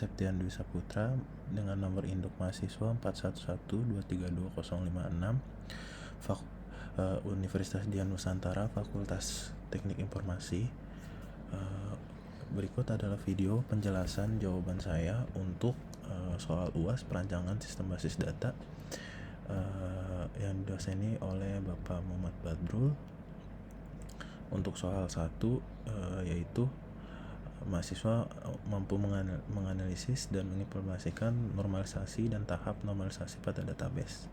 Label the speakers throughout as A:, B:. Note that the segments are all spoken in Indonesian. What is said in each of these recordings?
A: Septian Dwi Saputra dengan nomor induk mahasiswa 4112322056, Universitas Dian Nusantara, Fakultas Teknik Informasi. Berikut adalah video penjelasan jawaban saya untuk soal UAS perancangan sistem basis data yang didoseni oleh Bapak Muhammad Badrul. Untuk soal 1 yaitu mahasiswa mampu menganalisis dan menginformasikan normalisasi dan tahap normalisasi pada database.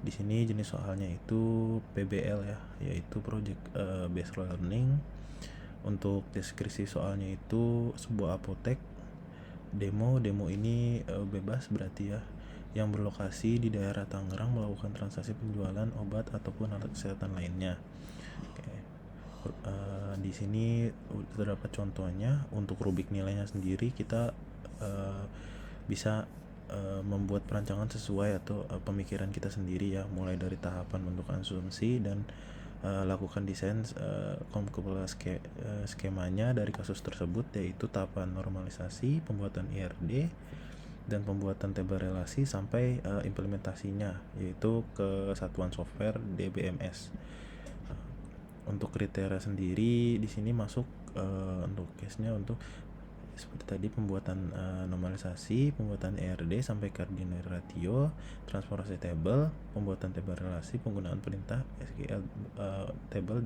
A: Di sini jenis soalnya itu PBL ya, yaitu Project Based Learning. Untuk deskripsi soalnya itu sebuah apotek demo ini bebas berarti ya, yang berlokasi di daerah Tangerang melakukan transaksi penjualan obat ataupun alat kesehatan lainnya. Di sini terdapat contohnya. Untuk rubik nilainya sendiri kita bisa membuat perancangan sesuai atau pemikiran kita sendiri ya, mulai dari tahapan bentuk asumsi dan lakukan desain skemanya dari kasus tersebut, yaitu tahapan normalisasi, pembuatan IRD, dan pembuatan tabel relasi sampai implementasinya, yaitu kesatuan software DBMS. Untuk kriteria sendiri di sini masuk untuk case-nya untuk seperti tadi pembuatan normalisasi, pembuatan ERD sampai cardinal ratio, transformasi table, pembuatan tabel relasi, penggunaan perintah SQL table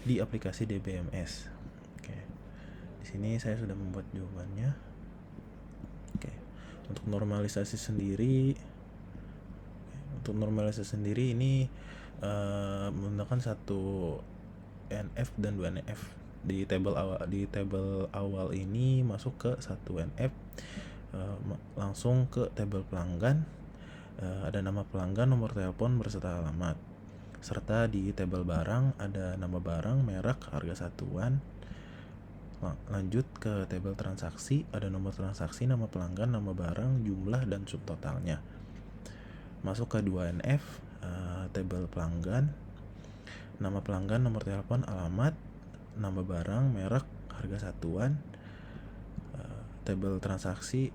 A: di aplikasi DBMS. Oke. Di sini saya sudah membuat jawabannya. Oke. Untuk normalisasi sendiri ini menggunakan satu NF dan 2 NF. Di tabel awal ini masuk ke 1 NF, langsung ke tabel pelanggan, ada nama pelanggan, nomor telepon berserta alamat, serta di tabel barang ada nama barang, merek, harga satuan. Lanjut ke tabel transaksi, ada nomor transaksi, nama pelanggan, nama barang, jumlah, dan subtotalnya. Masuk ke 2 NF, tabel pelanggan, nama pelanggan, nomor telepon, alamat, nama barang, merek, harga satuan. Tabel transaksi,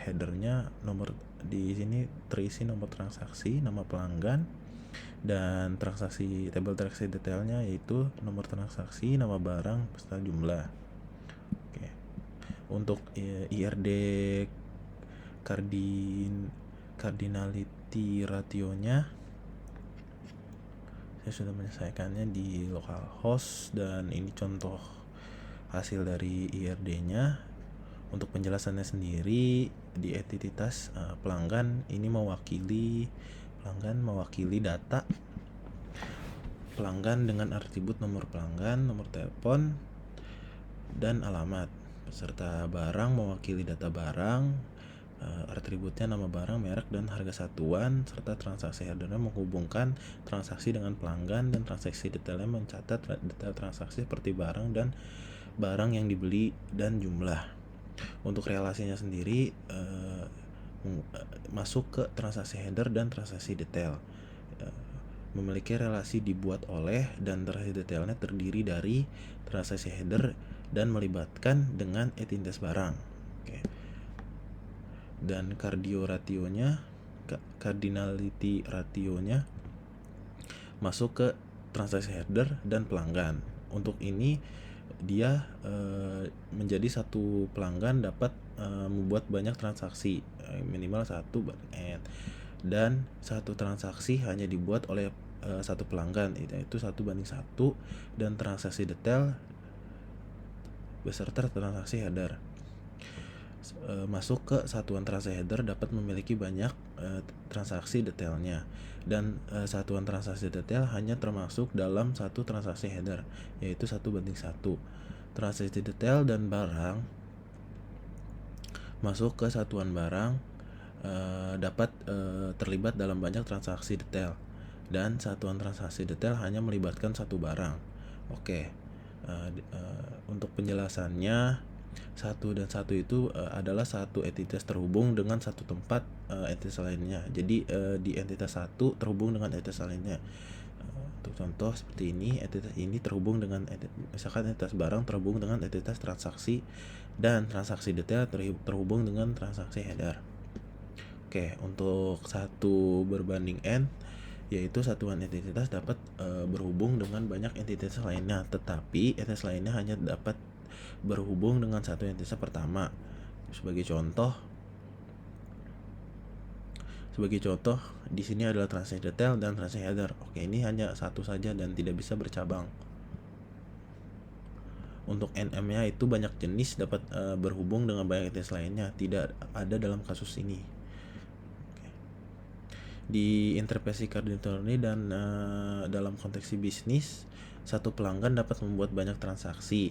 A: headernya nomor, di sini terisi nomor transaksi, nama pelanggan, dan tabel transaksi detailnya yaitu nomor transaksi, nama barang, beserta jumlah. Oke. Untuk IRD cardinality rationya saya sudah menyelesaikannya di localhost, dan ini contoh hasil dari IRD-nya. Untuk penjelasannya sendiri di entitas pelanggan ini mewakili data pelanggan dengan atribut nomor pelanggan, nomor telepon, dan alamat, beserta barang mewakili data barang, atributnya nama barang, merek, dan harga satuan, serta transaksi headernya menghubungkan transaksi dengan pelanggan, dan transaksi detailnya mencatat detail transaksi seperti barang dan barang yang dibeli dan jumlah. Untuk relasinya sendiri masuk ke transaksi header dan transaksi detail. Memiliki relasi dibuat oleh, dan transaksi detailnya terdiri dari transaksi header dan melibatkan dengan entitas barang. Oke. Dan cardinality rationya masuk ke transaksi header dan pelanggan. Untuk ini dia menjadi satu pelanggan dapat membuat banyak transaksi, minimal 1 banding n, dan satu transaksi hanya dibuat oleh satu pelanggan, yaitu 1 banding 1, dan transaksi detail beserta transaksi header. Masuk ke satuan transaksi header dapat memiliki banyak transaksi detailnya, dan satuan transaksi detail hanya termasuk dalam satu transaksi header, yaitu 1 banding 1. Transaksi detail dan barang masuk ke satuan barang dapat terlibat dalam banyak transaksi detail, dan satuan transaksi detail hanya melibatkan satu barang. Oke. Untuk penjelasannya, 1 dan 1 itu adalah satu entitas terhubung dengan satu tempat entitas lainnya. Jadi di entitas 1 terhubung dengan entitas lainnya. Untuk contoh seperti ini, entitas ini terhubung dengan misalkan entitas barang terhubung dengan entitas transaksi, dan transaksi detail terhubung dengan transaksi header. Oke, untuk satu berbanding n, yaitu satuan entitas dapat berhubung dengan banyak entitas lainnya, tetapi entitas lainnya hanya dapat berhubung dengan satu entitas pertama. Sebagai contoh, di sini adalah transaksi detail dan transaksi header. Oke, ini hanya satu saja dan tidak bisa bercabang. Untuk NM-nya itu banyak jenis dapat berhubung dengan banyak entitas lainnya, tidak ada dalam kasus ini. Di interpretasi koordinator ini dan dalam konteks bisnis, satu pelanggan dapat membuat banyak transaksi.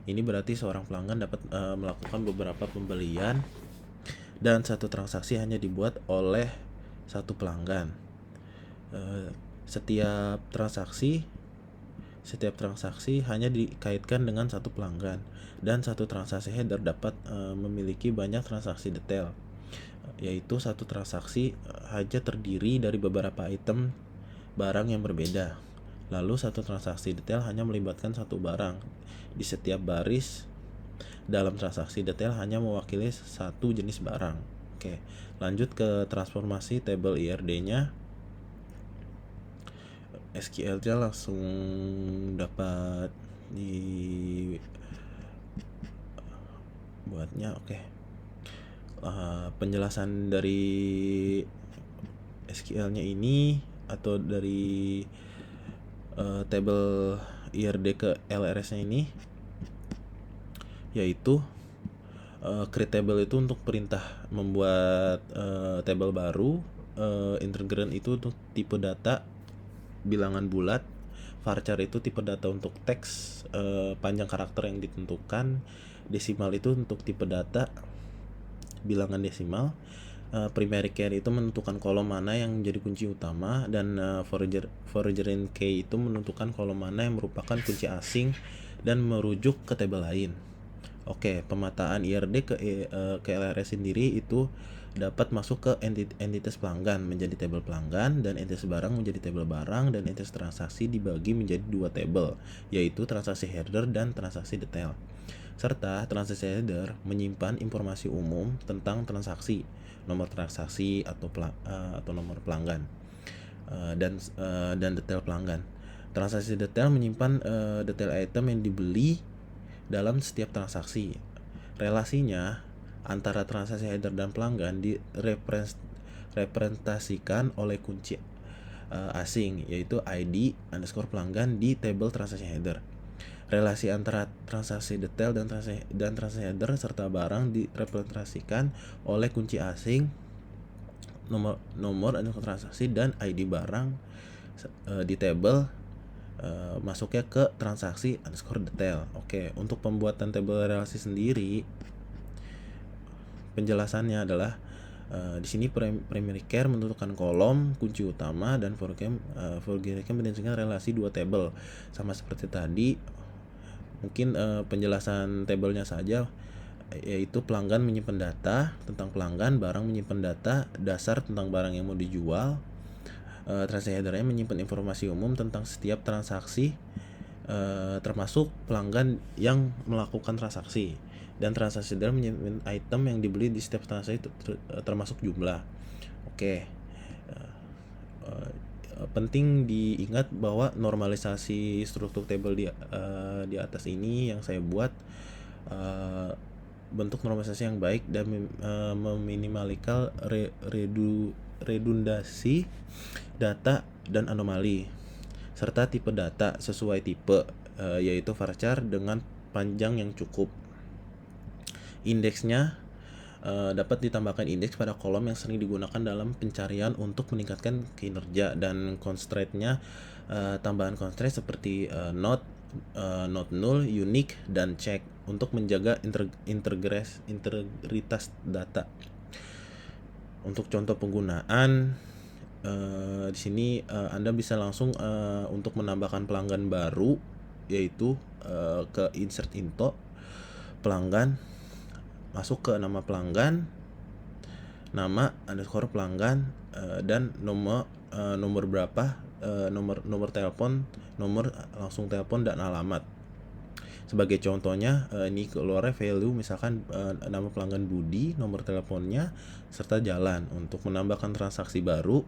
A: Ini berarti seorang pelanggan dapat melakukan beberapa pembelian dan satu transaksi hanya dibuat oleh satu pelanggan. Setiap transaksi hanya dikaitkan dengan satu pelanggan, dan satu transaksi header dapat memiliki banyak transaksi detail, yaitu satu transaksi hanya terdiri dari beberapa item barang yang berbeda. Lalu satu transaksi detail hanya melibatkan satu barang. Di setiap baris dalam transaksi detail hanya mewakili satu jenis barang. Oke, lanjut ke transformasi tabel IRD-nya. SQL-nya langsung dapat dibuatnya. Oke. Penjelasan dari SQL-nya ini atau dari tabel IRD ke LRS-nya ini, yaitu create table itu untuk perintah membuat table baru, integer itu untuk tipe data bilangan bulat, varchar itu tipe data untuk teks panjang karakter yang ditentukan, desimal itu untuk tipe data bilangan desimal, primary key itu menentukan kolom mana yang menjadi kunci utama, dan foreign key itu menentukan kolom mana yang merupakan kunci asing dan merujuk ke tabel lain. Oke, pemataan IRD ke LRS sendiri itu dapat masuk ke entitas pelanggan menjadi tabel pelanggan, dan entitas barang menjadi tabel barang, dan entitas transaksi dibagi menjadi dua tabel, yaitu transaksi header dan transaksi detail. Serta transaksi header menyimpan informasi umum tentang transaksi, nomor transaksi atau nomor pelanggan, dan detail pelanggan. Transaksi detail menyimpan detail item yang dibeli dalam setiap transaksi. Relasinya antara transaksi header dan pelanggan direpresentasikan oleh kunci asing, yaitu ID underscore pelanggan di tabel transaksi header. Relasi antara transaksi detail dan transaksi header serta barang direpresentasikan oleh kunci asing, nomor underscore transaksi dan ID barang di tabel masuknya ke transaksi underscore detail. Oke, untuk pembuatan tabel relasi sendiri, penjelasannya adalah di sini primary key menentukan kolom kunci utama, dan foreign key menentukan relasi dua tabel. Sama seperti tadi, mungkin penjelasan tabelnya saja, yaitu pelanggan menyimpan data tentang pelanggan, barang menyimpan data dasar tentang barang yang mau dijual, transaksi header-nya menyimpan informasi umum tentang setiap transaksi termasuk pelanggan yang melakukan transaksi, dan transaksi header menyimpan item yang dibeli di setiap transaksi termasuk jumlah. Oke. Penting diingat bahwa normalisasi struktur tabel di atas ini yang saya buat bentuk normalisasi yang baik dan meminimalisir redundasi data dan anomali, serta tipe data sesuai tipe, yaitu varchar dengan panjang yang cukup. Indeksnya dapat ditambahkan indeks pada kolom yang sering digunakan dalam pencarian untuk meningkatkan kinerja, dan constraint-nya tambahan constraint seperti not null, unique, dan check untuk menjaga integritas data. Untuk contoh penggunaan di sini Anda bisa langsung untuk menambahkan pelanggan baru, yaitu ke insert into pelanggan, masuk ke nama pelanggan, nama underscore pelanggan, dan nomor berapa nomor telepon, nomor langsung telepon dan alamat. Sebagai contohnya, ini keluarnya value misalkan nama pelanggan Budi, nomor teleponnya, serta jalan. Untuk menambahkan transaksi baru,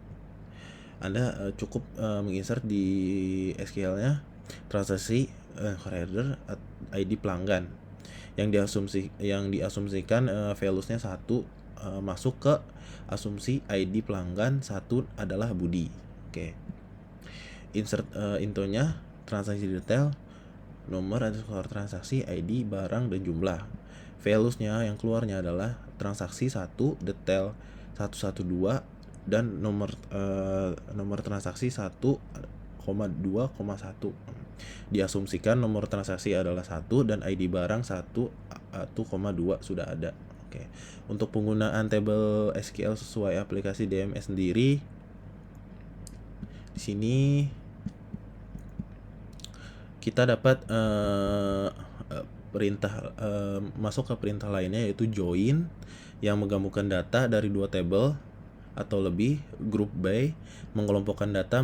A: Anda cukup menginsert di SQL-nya transaksi header ID pelanggan yang diasumsikan values-nya 1 masuk ke asumsi ID pelanggan 1 adalah Budi. Oke. Insert intonya transaksi detail, nomor underscore transaksi, ID, barang, dan jumlah. Values-nya yang keluarnya adalah transaksi 1, detail 112, dan nomor transaksi 1,2,1. Diasumsikan nomor transaksi adalah 1 dan ID barang 1,2 sudah ada. Oke. Untuk penggunaan table SQL sesuai aplikasi DMS sendiri, di sini kita dapat perintah masuk ke perintah lainnya, yaitu join yang menggabungkan data dari 2 table atau lebih, group by mengelompokkan data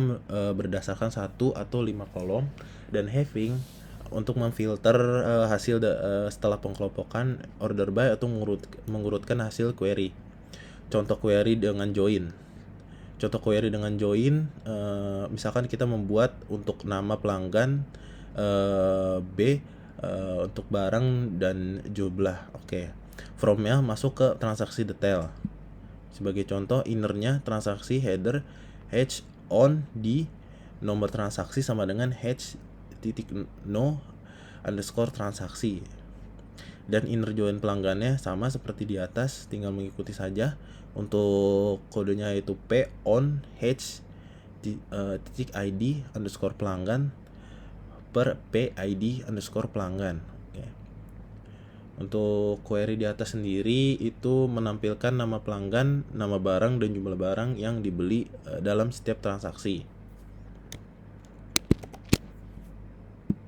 A: berdasarkan 1 atau 5 kolom, dan having untuk memfilter hasil setelah pengkelompokan, order by atau mengurutkan hasil query. Contoh query dengan join. Misalkan kita membuat untuk nama pelanggan B untuk barang dan jumlah. Oke. From-nya masuk ke transaksi detail. Sebagai contoh, innernya transaksi header h on di nomor transaksi sama dengan h.no underscore transaksi. Dan inner join pelanggannya sama seperti di atas, tinggal mengikuti saja. Untuk kodenya yaitu p on h titik id underscore pelanggan per p id underscore pelanggan. Oke. Untuk query di atas sendiri itu menampilkan nama pelanggan, nama barang, dan jumlah barang yang dibeli dalam setiap transaksi.